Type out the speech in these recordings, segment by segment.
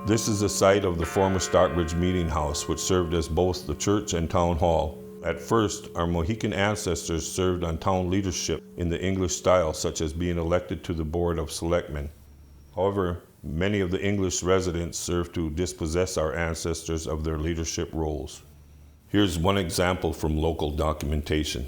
This is the site of the former Stockbridge Meeting House, which served as both the church and town hall. At first, our Mohican ancestors served on town leadership in the English style, such as being elected to the Board of Selectmen. However, many of the English residents served to dispossess our ancestors of their leadership roles. Here's one example from local documentation.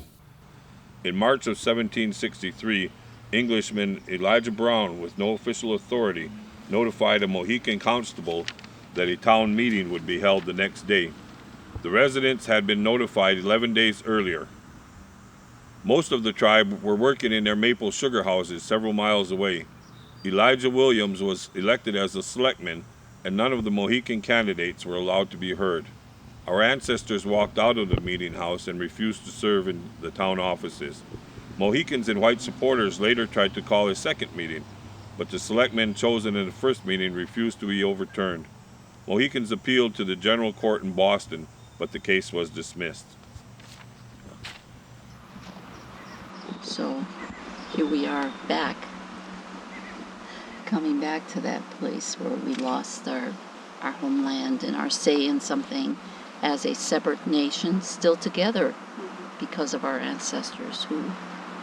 In March of 1763, Englishman Elijah Brown, with no official authority, notified a Mohican constable that a town meeting would be held the next day. The residents had been notified 11 days earlier. Most of the tribe were working in their maple sugar houses several miles away. Elijah Williams was elected as a selectman, and none of the Mohican candidates were allowed to be heard. Our ancestors walked out of the meeting house and refused to serve in the town offices. Mohicans and white supporters later tried to call a second meeting, but the selectmen chosen in the first meeting refused to be overturned. Mohicans appealed to the General Court in Boston, but the case was dismissed. So here we are back, coming back to that place where we lost our homeland and our say in something as a separate nation, still together because of our ancestors who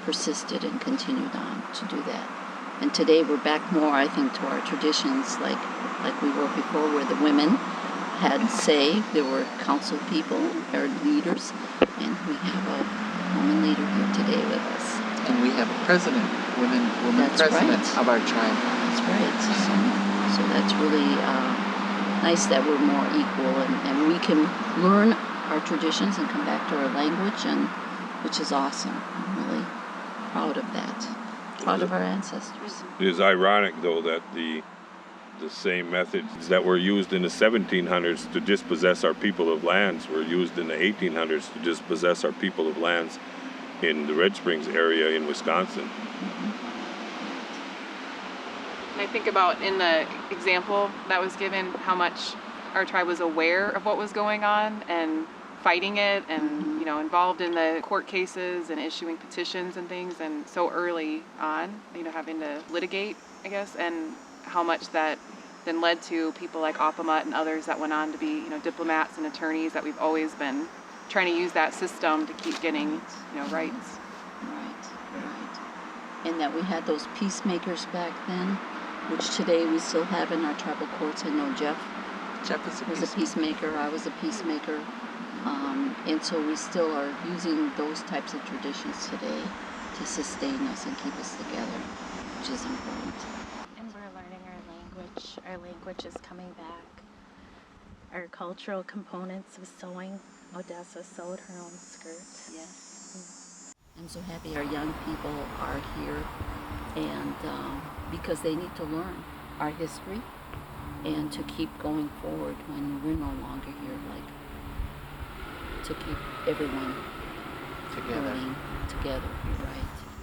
persisted and continued on to do that. And today we're back more, I think, to our traditions like we were before, where the women had say. There were council people, or leaders, and we have a woman leader here today with us. And we have a president, woman That's president right. of our tribe. That's right. So that's really nice that we're more equal, and we can learn our traditions and come back to our language, and which is awesome. I'm really proud of that. Proud of our ancestors. It is ironic, though, that the same methods that were used in the 1700s to dispossess our people of lands were used in the 1800s to dispossess our people of lands in the Red Springs area in Wisconsin. And I think about in the example that was given, how much our tribe was aware of what was going on and fighting it, and involved in the court cases and issuing petitions and things, and so early on, having to litigate, I guess, and how much that then led to people like Opamut and others that went on to be, diplomats and attorneys, that we've always been trying to use that system to keep getting, rights. Right. And that we had those peacemakers back then, which today we still have in our tribal courts. I know Jeff was a peacemaker. I was a peacemaker. And so we still are using those types of traditions today to sustain us and keep us together, which is important. And we're learning our language. Our language is coming back. Our cultural components of sewing. Odessa sewed her own skirt. Yes. I'm so happy our young people are here, and because they need to learn our history and to keep going forward when we're no longer here, to keep everyone together. You're right.